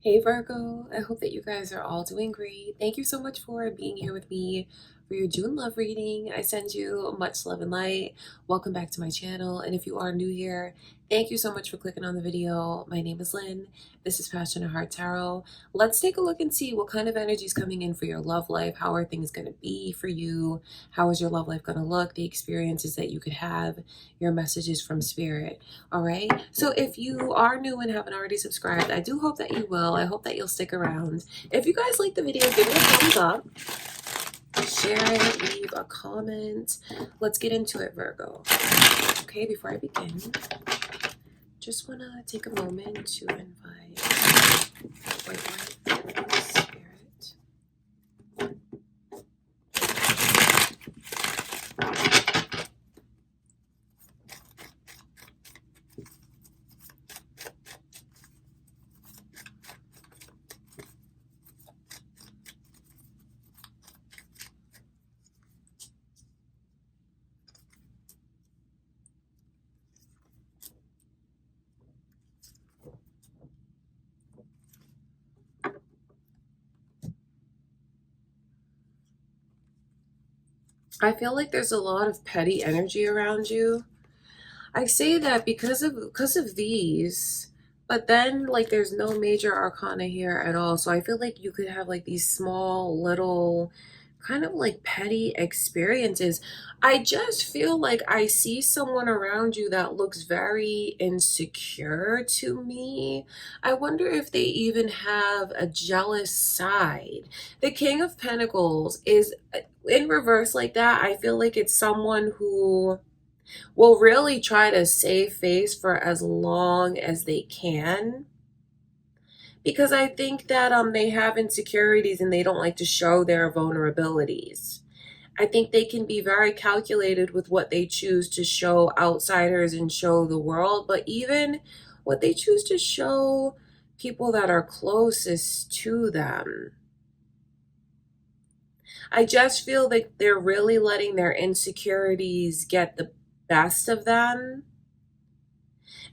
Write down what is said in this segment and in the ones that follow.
Hey Virgo, I hope that you guys are all doing great. Thank you so much for being here with me for your June love reading. I send you much love and light. Welcome back to my channel. And if you are new here, thank you so much for clicking on the video. My name is Lynn. This is Passion and Heart Tarot. Let's take a look and see what kind of energy is coming in for your love life. How are things going to be for you? How is your love life going to look? The experiences that you could have, your messages from spirit. All right. So if you are new and haven't already subscribed, I do hope that you will. I hope that you'll stick around. If you guys like the video, give it a thumbs up, share it, leave a comment. Let's get into it, Virgo. Okay, before I begin, just want to take a moment to invite white light, spirit. I feel like there's a lot of petty energy around you. I say that because of these, but then like there's no major arcana here at all. So I feel like you could have like these small little kind of like petty experiences. I just feel like I see someone around you that looks very insecure to me. I wonder if they even have a jealous side. The King of Pentacles is in reverse like that. I feel like it's someone who will really try to save face for as long as they can, because I think that they have insecurities and they don't like to show their vulnerabilities. I think they can be very calculated with what they choose to show outsiders and show the world, but even what they choose to show people that are closest to them. I just feel like they're really letting their insecurities get the best of them.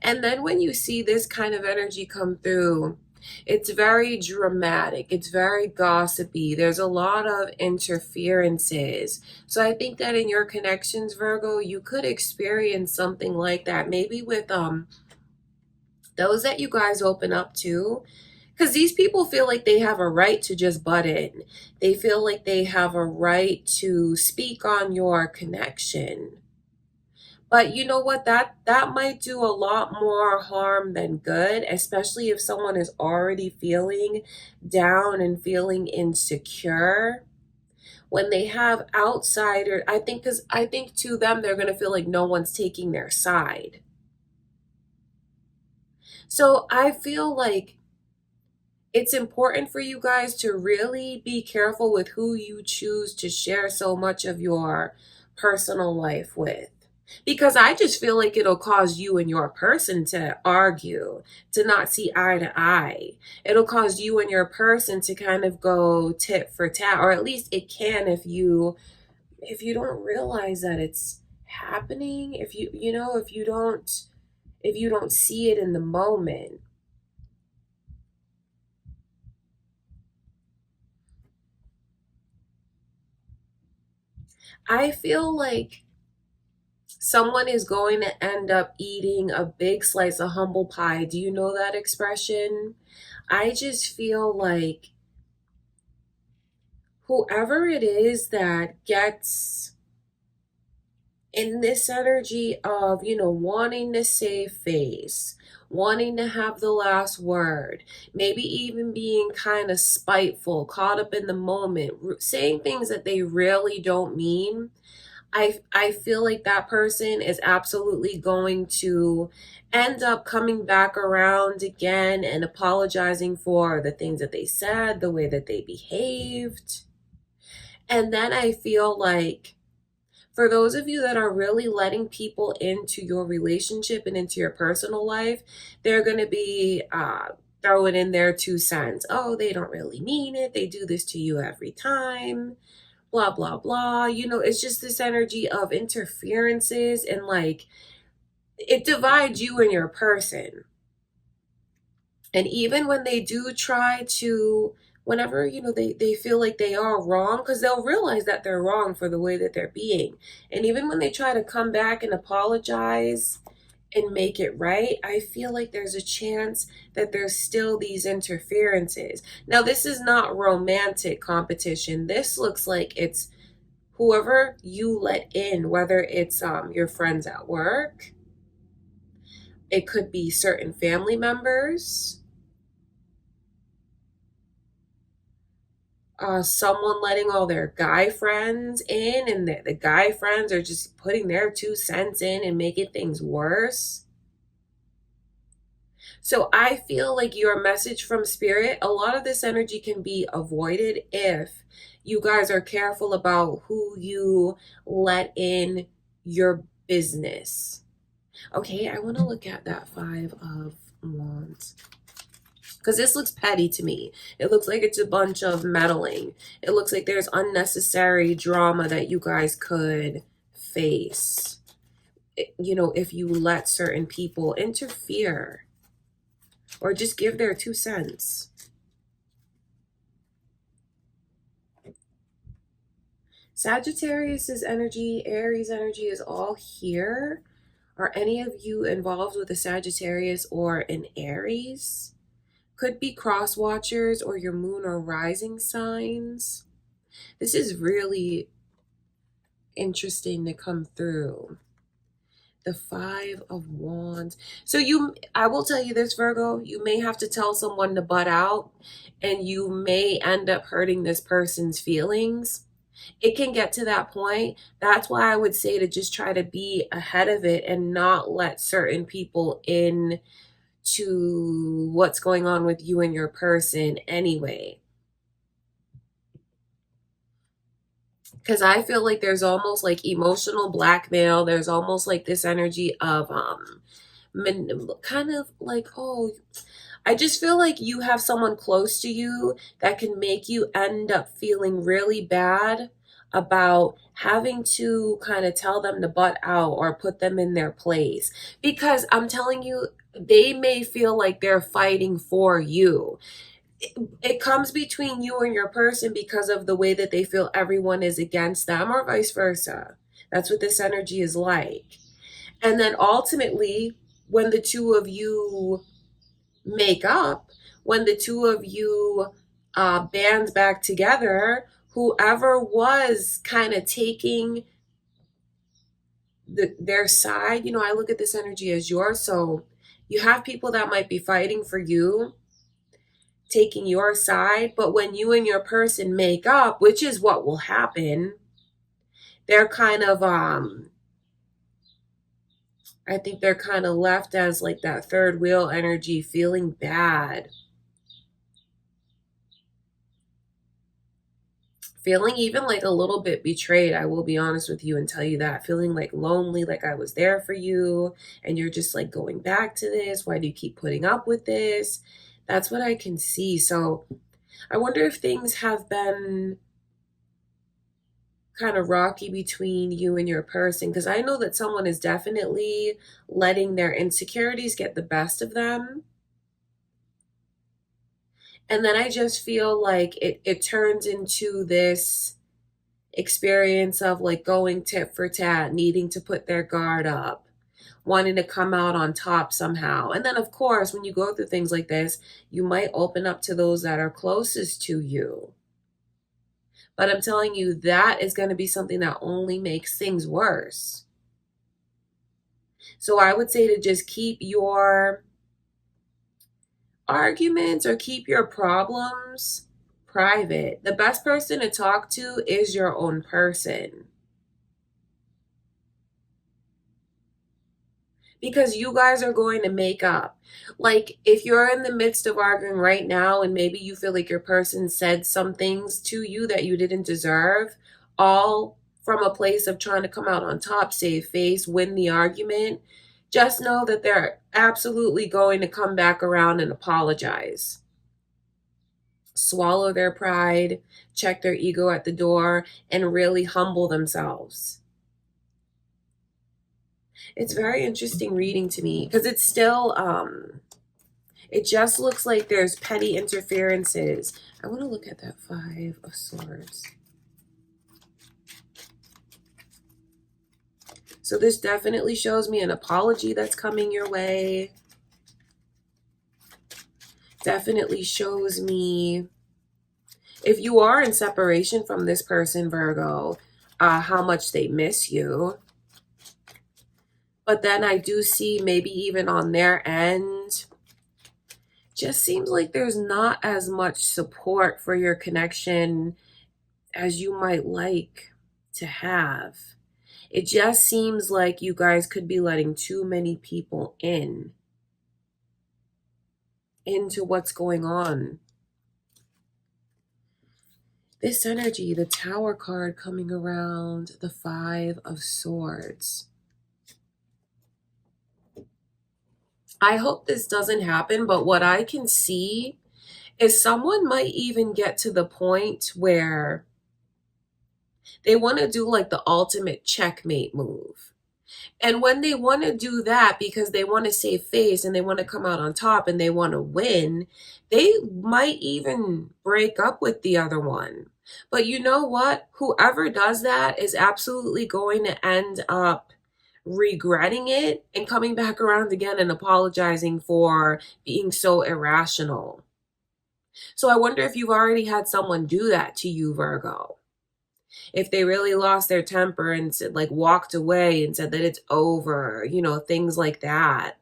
And then when you see this kind of energy come through, it's very dramatic. It's very gossipy. There's a lot of interferences. So I think that in your connections, Virgo, you could experience something like that. Maybe with those that you guys open up to. Because these people feel like they have a right to just butt in. They feel like they have a right to speak on your connection. But you know what? That might do a lot more harm than good, especially if someone is already feeling down and feeling insecure. When they have outsiders, I think to them they're going to feel like no one's taking their side. So I feel like it's important for you guys to really be careful with who you choose to share so much of your personal life with. Because I just feel like it'll cause you and your person to argue, to not see eye to eye. It'll cause you and your person to kind of go tit for tat, or at least it can if you don't realize that it's happening, if you don't see it in the moment. I feel like someone is going to end up eating a big slice of humble pie. Do you know that expression? I just feel like whoever it is that gets in this energy of, wanting to save face, wanting to have the last word, maybe even being kind of spiteful, caught up in the moment, saying things that they really don't mean. I feel like that person is absolutely going to end up coming back around again and apologizing for the things that they said, the way that they behaved. And then I feel like for those of you that are really letting people into your relationship and into your personal life, they're going to be throwing in their 2 cents. Oh, they don't really mean it. They do this to you every time. Blah, blah, blah. It's just this energy of interferences, and like it divides you and your person. And even when they do try to, whenever, they feel like they are wrong, because they'll realize that they're wrong for the way that they're being. And even when they try to come back and apologize and make it right, I feel like there's a chance that there's still these interferences. Now, this is not romantic competition. This looks like it's whoever you let in, whether it's your friends at work, it could be certain family members, someone letting all their guy friends in, and the guy friends are just putting their 2 cents in and making things worse. So I feel like your message from spirit, a lot of this energy can be avoided if you guys are careful about who you let in your business. Okay, I want to look at that 5 of Wands, because this looks petty to me. It looks like it's a bunch of meddling. It looks like there's unnecessary drama that you guys could face, if you let certain people interfere or just give their 2 cents. Sagittarius's energy, Aries energy is all here. Are any of you involved with a Sagittarius or an Aries? Could be cross watchers or your moon or rising signs. This is really interesting to come through. The 5 of Wands. So I will tell you this, Virgo, you may have to tell someone to butt out, and you may end up hurting this person's feelings. It can get to that point. That's why I would say to just try to be ahead of it and not let certain people in to what's going on with you and your person anyway. Because I feel like there's almost like emotional blackmail. There's almost like this energy of kind of like, oh, I just feel like you have someone close to you that can make you end up feeling really bad about having to kind of tell them to butt out or put them in their place. Because I'm telling you, they may feel like they're fighting for you. It comes between you and your person because of the way that they feel everyone is against them, or vice versa. That's what this energy is like. And then ultimately, when the two of you make up, when the two of you band back together, whoever was kind of taking their side, I look at this energy as yours. So you have people that might be fighting for you, taking your side, but when you and your person make up, which is what will happen, they're kind of I think they're kind of left as like that third wheel energy, feeling bad, feeling even like a little bit betrayed. I will be honest with you and tell you that, feeling like lonely, like I was there for you and you're just like going back to this. Why do you keep putting up with this? That's what I can see. So I wonder if things have been kind of rocky between you and your person, because I know that someone is definitely letting their insecurities get the best of them. And then I just feel like it turns into this experience of like going tit for tat, needing to put their guard up, wanting to come out on top somehow. And then, of course, when you go through things like this, you might open up to those that are closest to you. But I'm telling you, that is going to be something that only makes things worse. So I would say to just keep your arguments or keep your problems private. The best person to talk to is your own person. Because you guys are going to make up. Like if you're in the midst of arguing right now and maybe you feel like your person said some things to you that you didn't deserve, all from a place of trying to come out on top, save face, win the argument, just know that they're absolutely going to come back around and apologize. Swallow their pride, check their ego at the door, and really humble themselves. It's very interesting reading to me because it's still It just looks like there's petty interferences. I want to look at that 5 of Swords. So this definitely shows me an apology that's coming your way. Definitely shows me, if you are in separation from this person, Virgo, how much they miss you. But then I do see maybe even on their end, just seems like there's not as much support for your connection as you might like to have. It just seems like you guys could be letting too many people into what's going on. This energy, the Tower card coming around, the 5 of Swords. I hope this doesn't happen, but what I can see is someone might even get to the point where they want to do like the ultimate checkmate move. And when they want to do that because they want to save face and they want to come out on top and they want to win, they might even break up with the other one. But you know what? Whoever does that is absolutely going to end up regretting it and coming back around again and apologizing for being so irrational. So I wonder if you've already had someone do that to you, Virgo. If they really lost their temper and said, like, walked away and said that it's over, you know, things like that.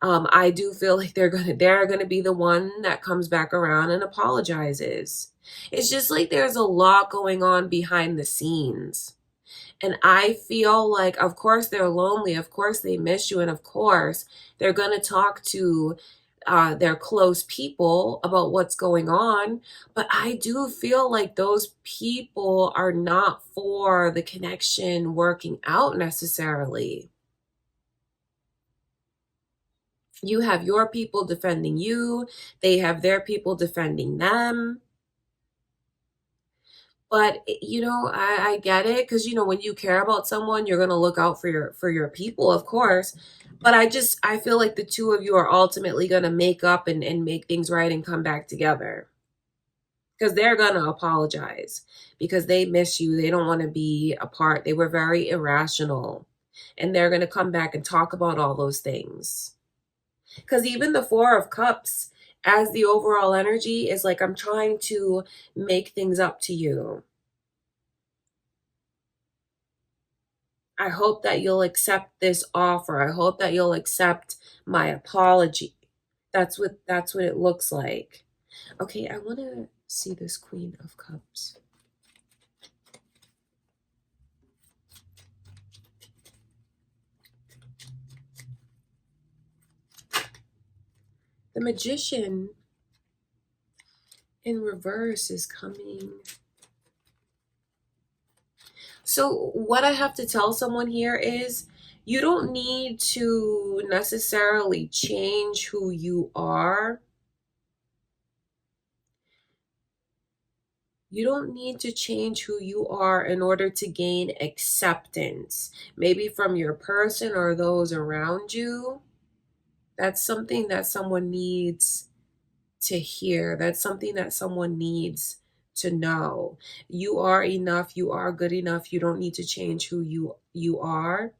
I do feel like they're gonna be the one that comes back around and apologizes. It's just like there's a lot going on behind the scenes. And I feel like, of course, they're lonely. Of course, they miss you. And of course, they're going to talk to their close people about what's going on. But I do feel like those people are not for the connection working out necessarily. You have your people defending you. They have their people defending them. But, you know, I get it, because, you know, when you care about someone, you're going to look out for your people, of course. But I feel like the two of you are ultimately going to make up and make things right and come back together. Because they're going to apologize because they miss you. They don't want to be apart. They were very irrational. And they're going to come back and talk about all those things. Because even the 4 of Cups, as the overall energy, is like, I'm trying to make things up to you. I hope that you'll accept this offer. I hope that you'll accept my apology. That's what it looks like. Okay, I want to see this Queen of Cups. The Magician in reverse is coming. So what I have to tell someone here is, you don't need to necessarily change who you are. You don't need to change who you are in order to gain acceptance, maybe from your person or those around you. That's something that someone needs to hear. That's something that someone needs to know. You are enough. You are good enough. You don't need to change who you are.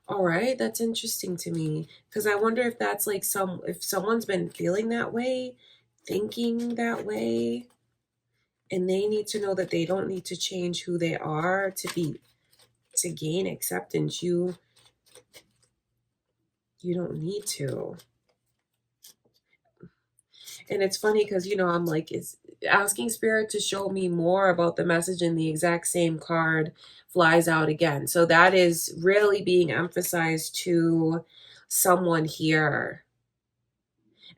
All right, that's interesting to me, because I wonder if that's like if someone's been feeling that way, thinking that way, and they need to know that they don't need to change who they are to gain acceptance. You don't need to. And it's funny because, you know, I'm like, is asking Spirit to show me more about the message, and the exact same card flies out again. So that is really being emphasized to someone here.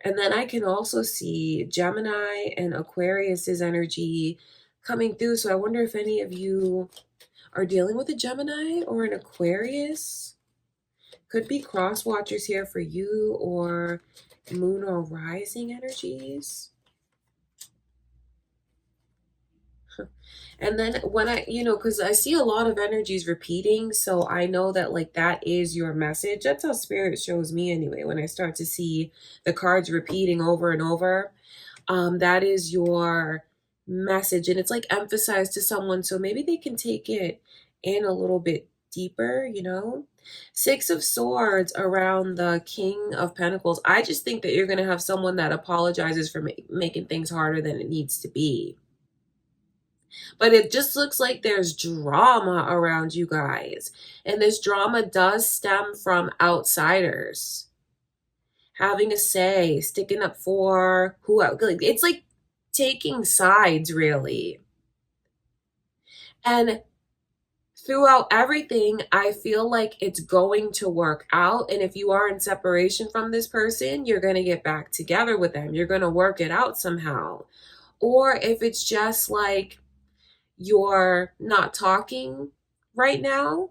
And then I can also see Gemini and Aquarius's energy coming through. So I wonder if any of you are dealing with a Gemini or an Aquarius. Could be cross watchers here for you, or moon or rising energies. And then when I, because I see a lot of energies repeating, so I know that like that is your message. That's how spirit shows me anyway. When I start to see the cards repeating over and over, that is your message, and it's like emphasized to someone, so maybe they can take it in a little bit deeper. Six of Swords around the King of Pentacles. I just think that you're going to have someone that apologizes for making things harder than it needs to be. But it just looks like there's drama around you guys. And this drama does stem from outsiders having a say, sticking up for who. It's like taking sides, really. And throughout everything, I feel like it's going to work out. And if you are in separation from this person, you're going to get back together with them. You're going to work it out somehow. Or if it's just like you're not talking right now,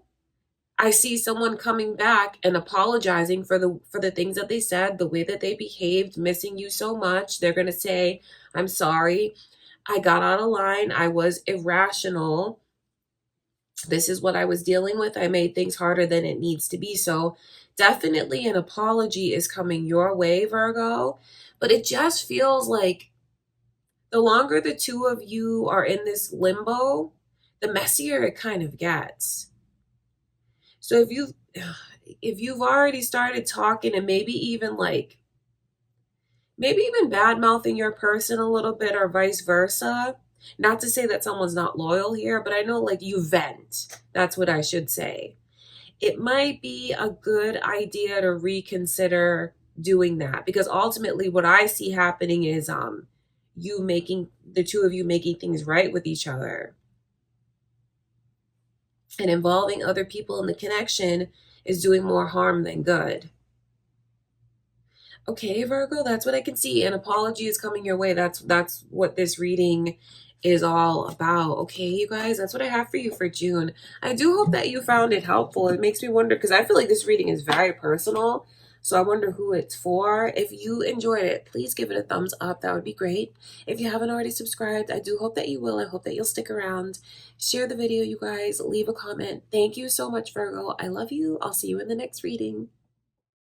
I see someone coming back and apologizing for the things that they said, the way that they behaved, missing you so much. They're going to say, "I'm sorry. I got out of line. I was irrational. This is what I was dealing with. I made things harder than it needs to be." So definitely an apology is coming your way, Virgo. But it just feels like the longer the two of you are in this limbo, the messier it kind of gets. So if you've already started talking and maybe even bad mouthing your person a little bit or vice versa, not to say that someone's not loyal here, but I know like you vent. That's what I should say. It might be a good idea to reconsider doing that, because ultimately what I see happening is the two of you making things right with each other. And involving other people in the connection is doing more harm than good. Okay, Virgo, that's what I can see. An apology is coming your way. That's what this reading is all about. Okay, you guys, that's what I have for you for June. I do hope that you found it helpful. It makes me wonder, because I feel like this reading is very personal. So I wonder who it's for. If you enjoyed it, please give it a thumbs up. That would be great. If you haven't already subscribed, I do hope that you will. I hope that you'll stick around. Share the video, you guys. Leave a comment. Thank you so much, Virgo. I love you. I'll see you in the next reading.